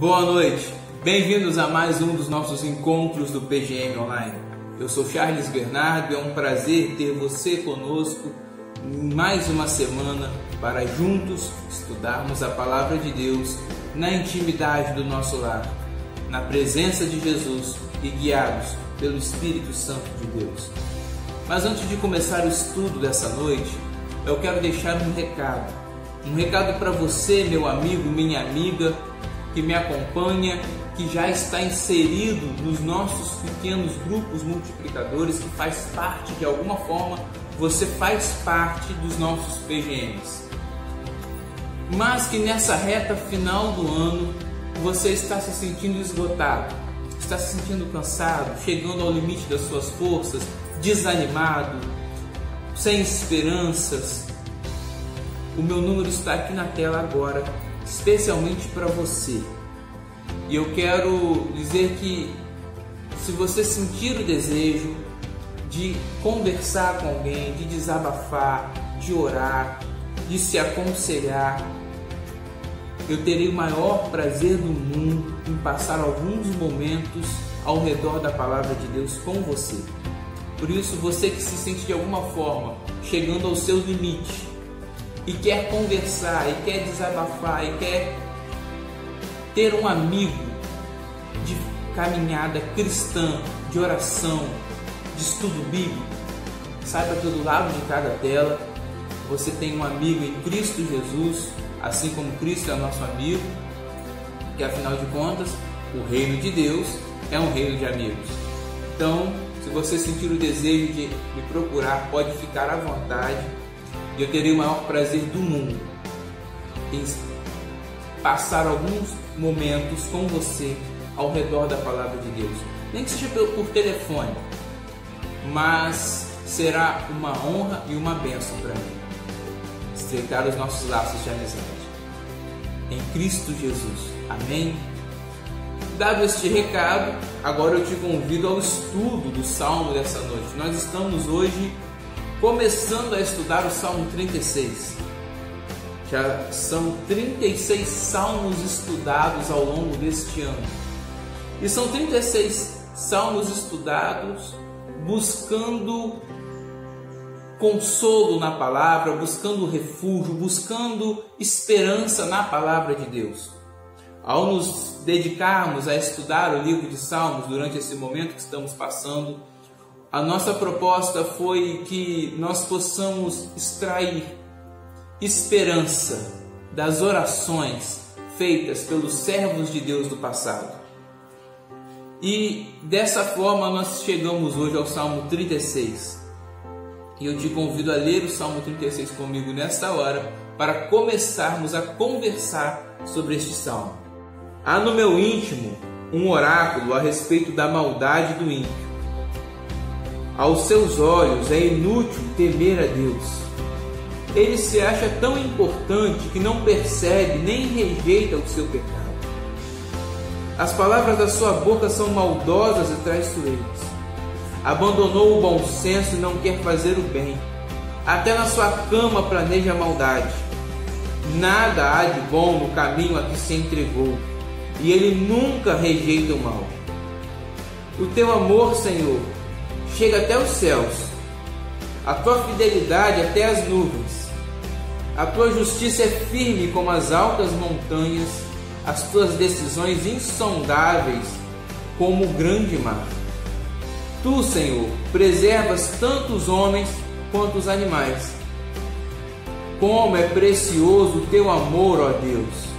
Boa noite, bem-vindos a mais um dos nossos encontros do PGM Online. Eu sou Charles Bernardo e é um prazer ter você conosco em mais uma semana para juntos estudarmos a Palavra de Deus na intimidade do nosso lar, na presença de Jesus e guiados pelo Espírito Santo de Deus. Mas antes de começar o estudo dessa noite, eu quero deixar um recado para você, meu amigo, minha amiga, que me acompanha, que já está inserido nos nossos pequenos grupos multiplicadores, que faz parte, de alguma forma, você faz parte dos nossos PGMs. Mas que nessa reta final do ano, você está se sentindo esgotado, está se sentindo cansado, chegando ao limite das suas forças, desanimado, sem esperanças. O meu número está aqui na tela agora, especialmente para você. E eu quero dizer que se você sentir o desejo de conversar com alguém, de desabafar, de orar, de se aconselhar, eu terei o maior prazer do mundo em passar alguns momentos ao redor da Palavra de Deus com você. Por isso, você que se sente de alguma forma chegando ao seu limite e quer conversar, e quer desabafar, e quer ter um amigo de caminhada cristã, de oração, de estudo bíblico, saiba que do lado de cada tela você tem um amigo em Cristo Jesus, assim como Cristo é nosso amigo, que afinal de contas o reino de Deus é um reino de amigos. Então, se você sentir o desejo de me procurar, pode ficar à vontade. E eu terei o maior prazer do mundo em passar alguns momentos com você ao redor da Palavra de Deus. Nem que seja por telefone, mas será uma honra e uma bênção para mim estreitar os nossos laços de amizade em Cristo Jesus. Amém? Dado este recado, agora eu te convido ao estudo do Salmo dessa noite. Nós estamos hoje começando a estudar o Salmo 36. Já são 36 salmos estudados ao longo deste ano. E são 36 salmos estudados buscando consolo na palavra, buscando refúgio, buscando esperança na palavra de Deus. Ao nos dedicarmos a estudar o livro de Salmos durante esse momento que estamos passando, a nossa proposta foi que nós possamos extrair esperança das orações feitas pelos servos de Deus do passado. E dessa forma nós chegamos hoje ao Salmo 36. E eu te convido a ler o Salmo 36 comigo nesta hora para começarmos a conversar sobre este salmo. Há no meu íntimo um oráculo a respeito da maldade do ímpio. Aos seus olhos é inútil temer a Deus. Ele se acha tão importante que não percebe nem rejeita o seu pecado. As palavras da sua boca são maldosas e traiçoeiras. Abandonou o bom senso e não quer fazer o bem. Até na sua cama planeja a maldade. Nada há de bom no caminho a que se entregou, e ele nunca rejeita o mal. O teu amor, Senhor, chega até os céus, a tua fidelidade até as nuvens. A tua justiça é firme como as altas montanhas, as tuas decisões insondáveis como o grande mar. Tu, Senhor, preservas tanto os homens quanto os animais. Como é precioso o teu amor, ó Deus!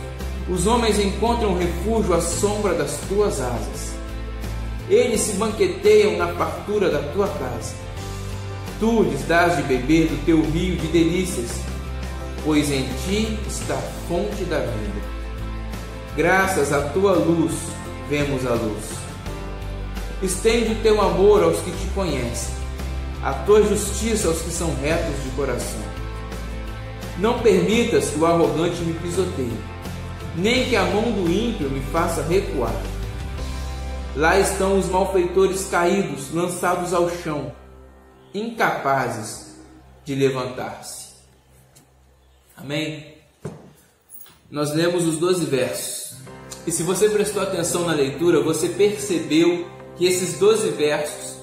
Os homens encontram refúgio à sombra das tuas asas. Eles se banqueteiam na fartura da tua casa. Tu lhes dás de beber do teu rio de delícias, pois em ti está a fonte da vida. Graças à tua luz, vemos a luz. Estende o teu amor aos que te conhecem, a tua justiça aos que são retos de coração. Não permitas que o arrogante me pisoteie, nem que a mão do ímpio me faça recuar. Lá estão os malfeitores caídos, lançados ao chão, incapazes de levantar-se. Amém? Nós lemos os 12 versos. E se você prestou atenção na leitura, você percebeu que esses 12 versos,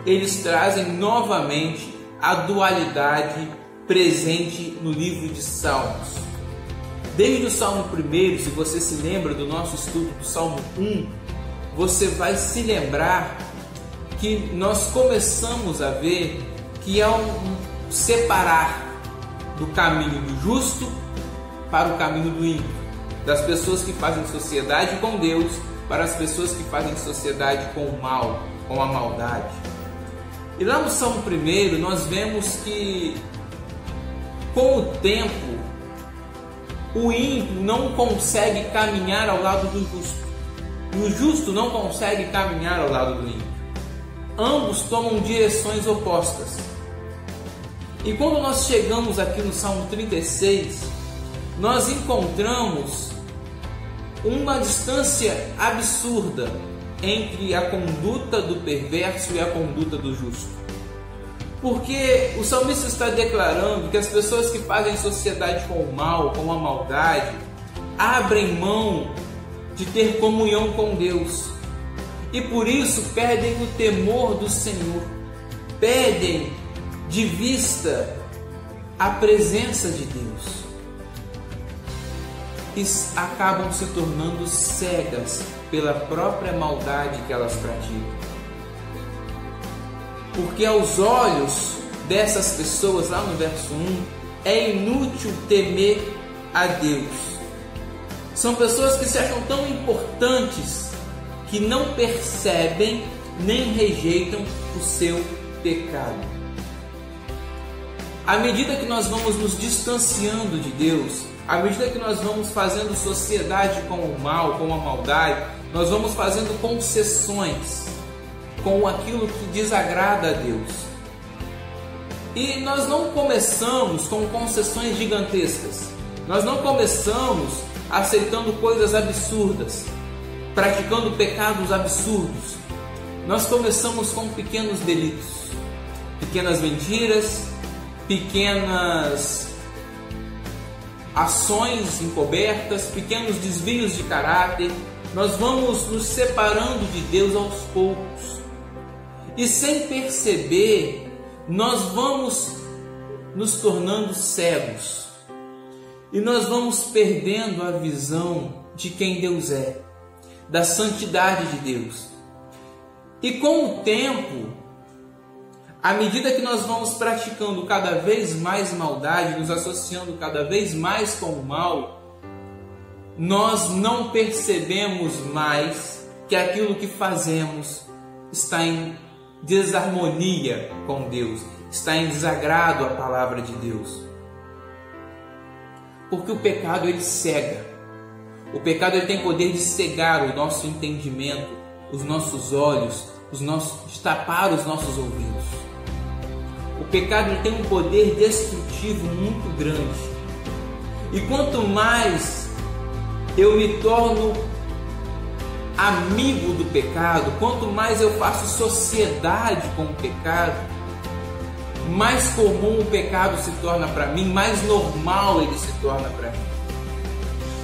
eles trazem novamente a dualidade presente no livro de Salmos. Desde o Salmo 1, se você se lembra do nosso estudo do Salmo 1, você vai se lembrar que nós começamos a ver que há um separar do caminho do justo para o caminho do ímpio, das pessoas que fazem sociedade com Deus para as pessoas que fazem sociedade com o mal, com a maldade. E lá no Salmo 1 nós vemos que com o tempo o ímpio não consegue caminhar ao lado do justo e o justo não consegue caminhar ao lado do ímpio. Ambos tomam direções opostas. E quando nós chegamos aqui no Salmo 36, nós encontramos uma distância absurda entre a conduta do perverso e a conduta do justo. Porque o salmista está declarando que as pessoas que fazem sociedade com o mal, com a maldade, abrem mão de ter comunhão com Deus. E por isso perdem o temor do Senhor, perdem de vista a presença de Deus e acabam se tornando cegas pela própria maldade que elas praticam. Porque aos olhos dessas pessoas, lá no verso 1, é inútil temer a Deus. São pessoas que se acham tão importantes que não percebem nem rejeitam o seu pecado. À medida que nós vamos nos distanciando de Deus, à medida que nós vamos fazendo sociedade com o mal, com a maldade, nós vamos fazendo concessões com aquilo que desagrada a Deus. E nós não começamos com concessões gigantescas. Nós não começamos aceitando coisas absurdas, praticando pecados absurdos. Nós começamos com pequenos delitos, pequenas mentiras, pequenas ações encobertas, pequenos desvios de caráter. Nós vamos nos separando de Deus aos poucos. E sem perceber, nós vamos nos tornando cegos. E nós vamos perdendo a visão de quem Deus é, da santidade de Deus. E com o tempo, à medida que nós vamos praticando cada vez mais maldade, nos associando cada vez mais com o mal, nós não percebemos mais que aquilo que fazemos está em desarmonia com Deus, está em desagrado à palavra de Deus. Porque o pecado ele cega. O pecado ele tem poder de cegar o nosso entendimento, os nossos olhos, de tapar os nossos ouvidos. O pecado ele tem um poder destrutivo muito grande. E quanto mais eu me torno amigo do pecado, quanto mais eu faço sociedade com o pecado, mais comum o pecado se torna para mim, mais normal ele se torna para mim.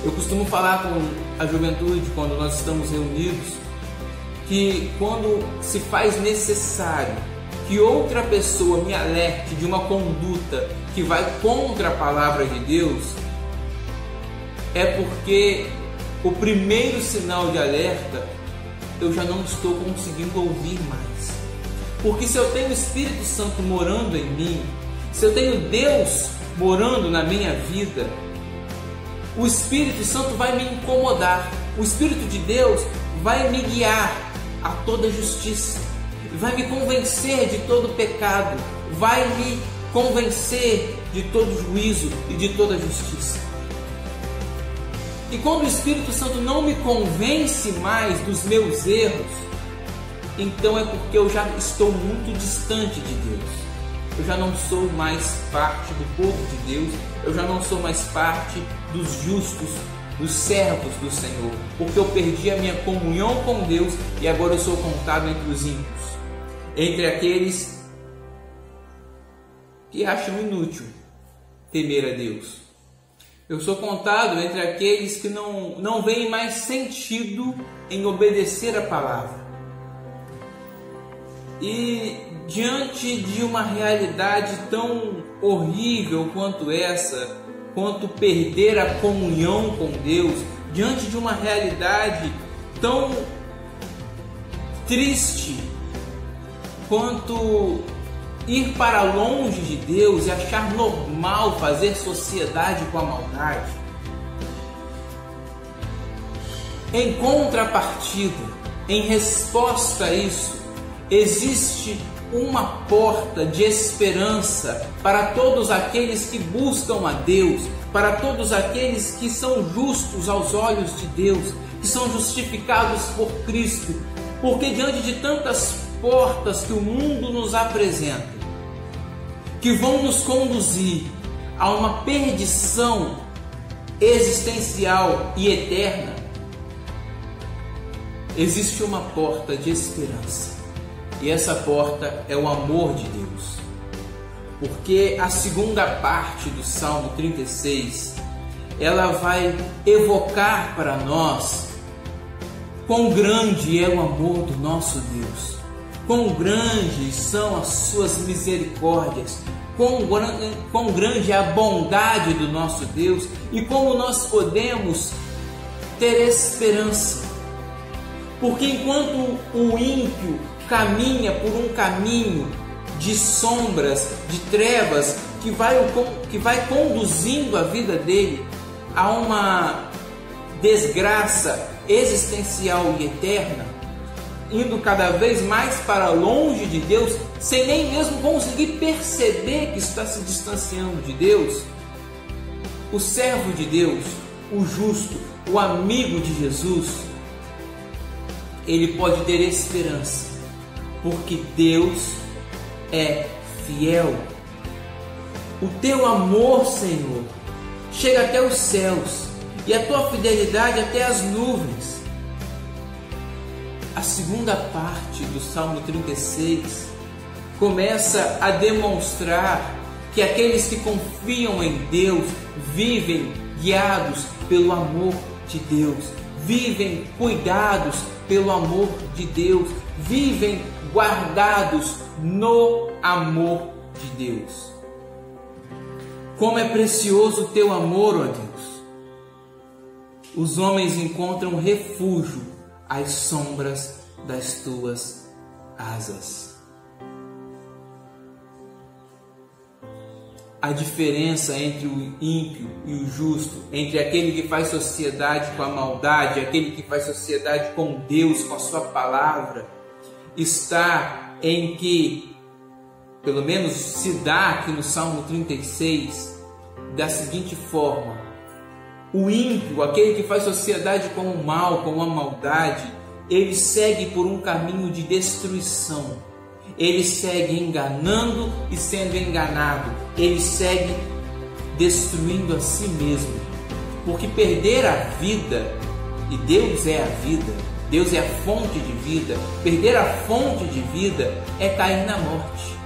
Eu costumo falar com a juventude, quando nós estamos reunidos, que quando se faz necessário que outra pessoa me alerte de uma conduta que vai contra a palavra de Deus, é porque o primeiro sinal de alerta eu já não estou conseguindo ouvir mais. Porque se eu tenho o Espírito Santo morando em mim, se eu tenho Deus morando na minha vida, o Espírito Santo vai me incomodar. O Espírito de Deus vai me guiar a toda justiça, vai me convencer de todo pecado, vai me convencer de todo juízo e de toda justiça. E quando o Espírito Santo não me convence mais dos meus erros, então é porque eu já estou muito distante de Deus. Eu já não sou mais parte do povo de Deus, eu já não sou mais parte dos justos, dos servos do Senhor, porque eu perdi a minha comunhão com Deus e agora eu sou contado entre os ímpios, entre aqueles que acham inútil temer a Deus. Eu sou contado entre aqueles que não veem mais sentido em obedecer a palavra. E diante de uma realidade tão horrível quanto essa, quanto perder a comunhão com Deus, diante de uma realidade tão triste quanto ir para longe de Deus e achar normal fazer sociedade com a maldade, em contrapartida, em resposta a isso, existe uma porta de esperança para todos aqueles que buscam a Deus, para todos aqueles que são justos aos olhos de Deus, que são justificados por Cristo, porque diante de tantas portas que o mundo nos apresenta, que vão nos conduzir a uma perdição existencial e eterna, existe uma porta de esperança. E essa porta é o amor de Deus. Porque a segunda parte do Salmo 36, ela vai evocar para nós quão grande é o amor do nosso Deus, quão grandes são as suas misericórdias, quão grande é a bondade do nosso Deus e como nós podemos ter esperança. Porque enquanto o ímpio caminha por um caminho de sombras, de trevas, que vai conduzindo a vida dele a uma desgraça existencial e eterna, indo cada vez mais para longe de Deus, sem nem mesmo conseguir perceber que está se distanciando de Deus, o servo de Deus, o justo, o amigo de Jesus, ele pode ter esperança, porque Deus é fiel. O teu amor, Senhor, chega até os céus e a tua fidelidade até as nuvens. A segunda parte do Salmo 36 começa a demonstrar que aqueles que confiam em Deus vivem guiados pelo amor de Deus, vivem cuidados pelo amor de Deus, vivem guardados no amor de Deus. Como é precioso o teu amor, ó Deus! Os homens encontram refúgio às sombras das tuas asas. A diferença entre o ímpio e o justo, entre aquele que faz sociedade com a maldade, aquele que faz sociedade com Deus, com a sua palavra, está em que, pelo menos se dá aqui no Salmo 36, da seguinte forma: o ímpio, aquele que faz sociedade com o mal, com a maldade, ele segue por um caminho de destruição. Ele segue enganando e sendo enganado. Ele segue destruindo a si mesmo. Porque perder a vida, e Deus é a vida, Deus é a fonte de vida, perder a fonte de vida é cair na morte.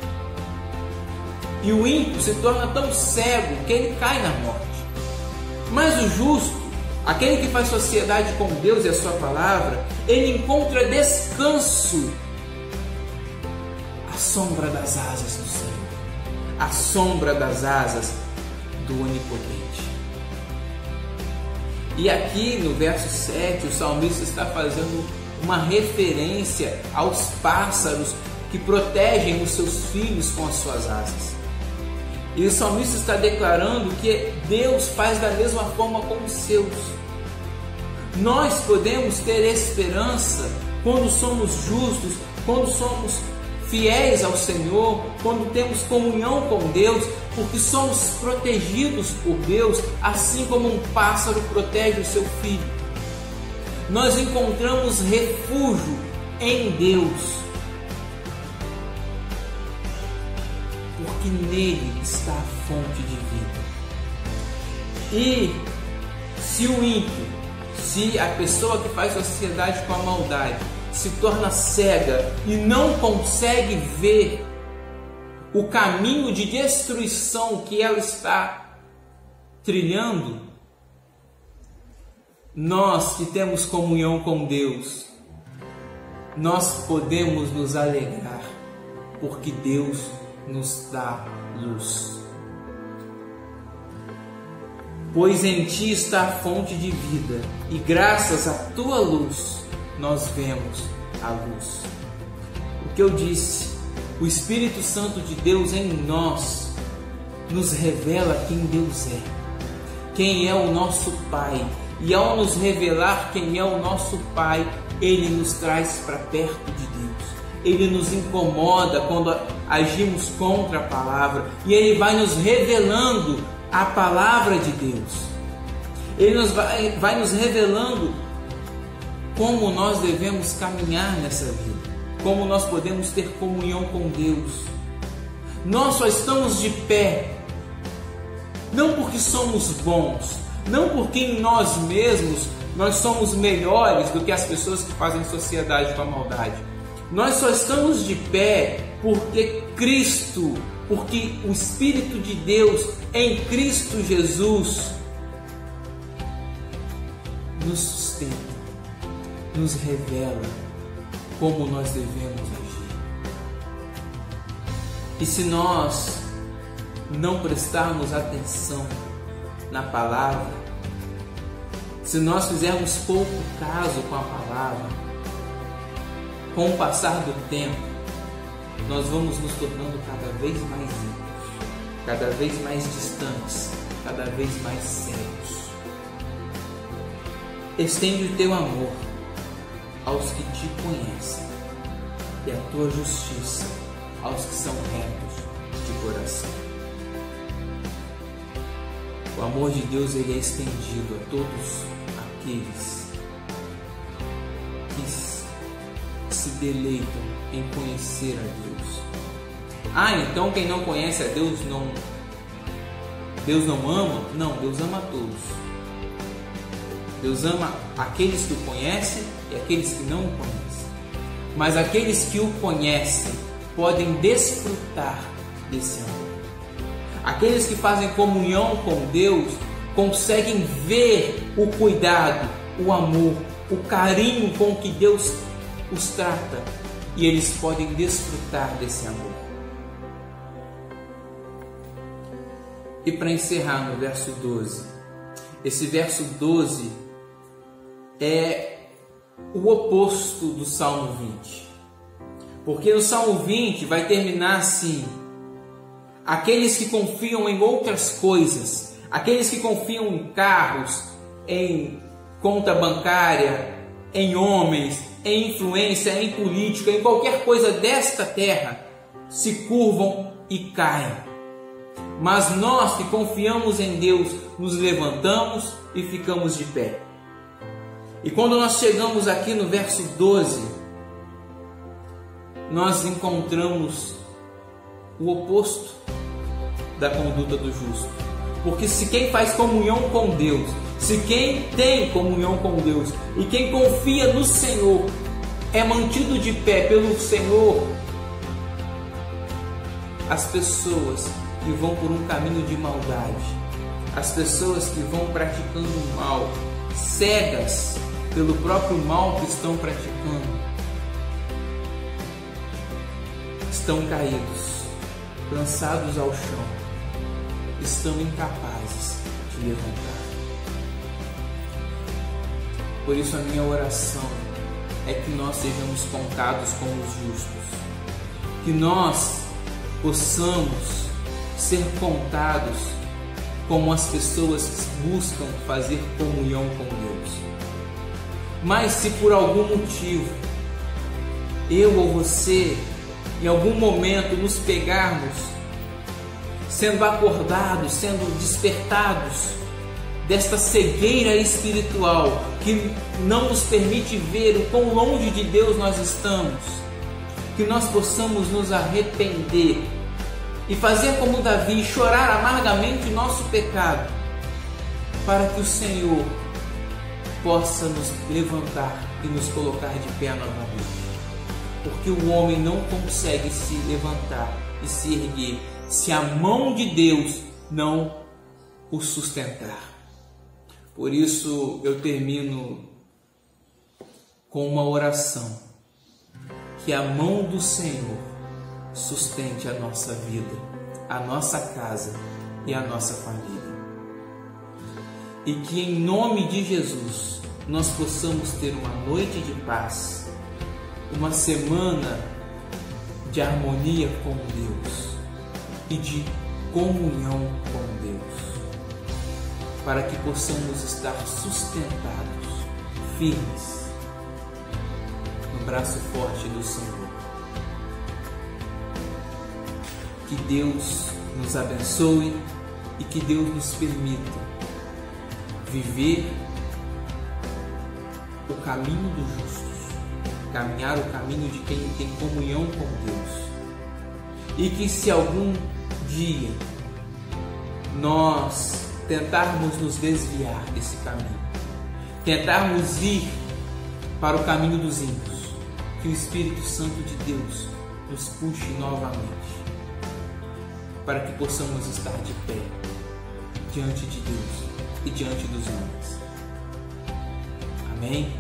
E o ímpio se torna tão cego que ele cai na morte. Mas o justo, aquele que faz sociedade com Deus e a sua palavra, ele encontra descanso à sombra das asas do Senhor, à sombra das asas do Onipotente. E aqui no verso 7, o salmista está fazendo uma referência aos pássaros que protegem os seus filhos com as suas asas. E o salmista está declarando que Deus faz da mesma forma com os seus. Nós podemos ter esperança quando somos justos, quando somos fiéis ao Senhor, quando temos comunhão com Deus, porque somos protegidos por Deus, assim como um pássaro protege o seu filho. Nós encontramos refúgio em Deus, porque nele está a fonte de vida. E se o ímpio, se a pessoa que faz sociedade com a maldade se torna cega e não consegue ver o caminho de destruição que ela está trilhando, nós que temos comunhão com Deus, nós podemos nos alegrar, porque Deus nos dá luz. Pois em ti está a fonte de vida, e graças à tua luz nós vemos a luz. O que eu disse, o Espírito Santo de Deus em nós nos revela quem Deus é, quem é o nosso Pai. E ao nos revelar quem é o nosso Pai, Ele nos traz para perto de Deus. Ele nos incomoda quando agimos contra a palavra, e Ele vai nos revelando a palavra de Deus. Ele vai nos revelando como nós devemos caminhar nessa vida, como nós podemos ter comunhão com Deus. Nós só estamos de pé, não porque somos bons, não porque em nós mesmos nós somos melhores do que as pessoas que fazem sociedade com a maldade. Nós só estamos de pé porque Cristo, porque o Espírito de Deus em Cristo Jesus nos sustenta, nos revela como nós devemos agir. E se nós não prestarmos atenção na palavra, se nós fizermos pouco caso com a palavra, com o passar do tempo, nós vamos nos tornando cada vez mais íntimos, cada vez mais distantes, cada vez mais cegos. Estende o teu amor aos que te conhecem e a tua justiça aos que são retos de coração. O amor de Deus, ele é estendido a todos aqueles que se deleitam em conhecer a Deus. Então quem não conhece a Deus não ama? Não, Deus ama a todos. Deus ama aqueles que o conhecem e aqueles que não o conhecem. Mas aqueles que o conhecem podem desfrutar desse amor. Aqueles que fazem comunhão com Deus conseguem ver o cuidado, o amor, o carinho com que Deus os trata, e eles podem desfrutar desse amor. E para encerrar no verso 12, esse verso 12 é o oposto do Salmo 20. Porque no Salmo 20 vai terminar assim: aqueles que confiam em outras coisas, aqueles que confiam em carros, em conta bancária, em homens, em influência, em política, em qualquer coisa desta terra, se curvam e caem. Mas nós que confiamos em Deus, nos levantamos e ficamos de pé. E quando nós chegamos aqui no verso 12, nós encontramos o oposto da conduta do justo. Porque se quem faz comunhão com Deus, se quem tem comunhão com Deus e quem confia no Senhor é mantido de pé pelo Senhor, as pessoas que vão por um caminho de maldade, as pessoas que vão praticando o mal, cegas pelo próprio mal que estão praticando, estão caídos, lançados ao chão, estão incapazes de levantar. Por isso a minha oração é que nós sejamos contados com os justos, que nós possamos ser contados como as pessoas que buscam fazer comunhão com Deus. Mas se por algum motivo eu ou você em algum momento nos pegarmos sendo acordados, sendo despertados desta cegueira espiritual que não nos permite ver o quão longe de Deus nós estamos, que nós possamos nos arrepender e fazer como Davi, chorar amargamente o nosso pecado, para que o Senhor possa nos levantar e nos colocar de pé novamente. Porque o homem não consegue se levantar e se erguer se a mão de Deus não o sustentar. Por isso eu termino com uma oração: que a mão do Senhor sustente a nossa vida, a nossa casa e a nossa família. E que em nome de Jesus nós possamos ter uma noite de paz, uma semana de harmonia com Deus e de comunhão com Deus, para que possamos estar sustentados, firmes, no braço forte do Senhor. Que Deus nos abençoe e que Deus nos permita viver o caminho dos justos, caminhar o caminho de quem tem comunhão com Deus. E que se algum dia nós tentarmos nos desviar desse caminho, tentarmos ir para o caminho dos ímpios, que o Espírito Santo de Deus nos puxe novamente, para que possamos estar de pé diante de Deus e diante dos homens. Amém?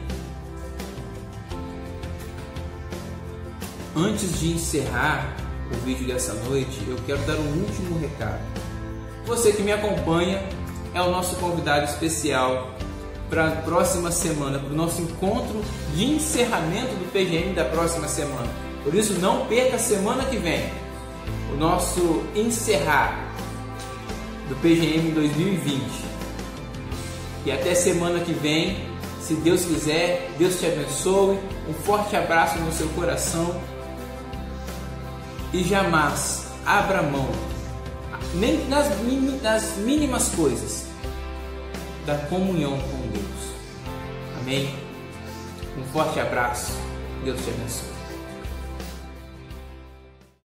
Antes de encerrar o vídeo dessa noite, eu quero dar um último recado. Você que me acompanha é o nosso convidado especial para a próxima semana, para o nosso encontro de encerramento do PGM da próxima semana. Por isso, não perca a semana que vem o nosso encerrar do PGM 2020. E até semana que vem, se Deus quiser, Deus te abençoe. Um forte abraço no seu coração. E jamais abra mão, nem nas mínimas coisas, da comunhão com Deus. Amém? Um forte abraço. Deus te abençoe.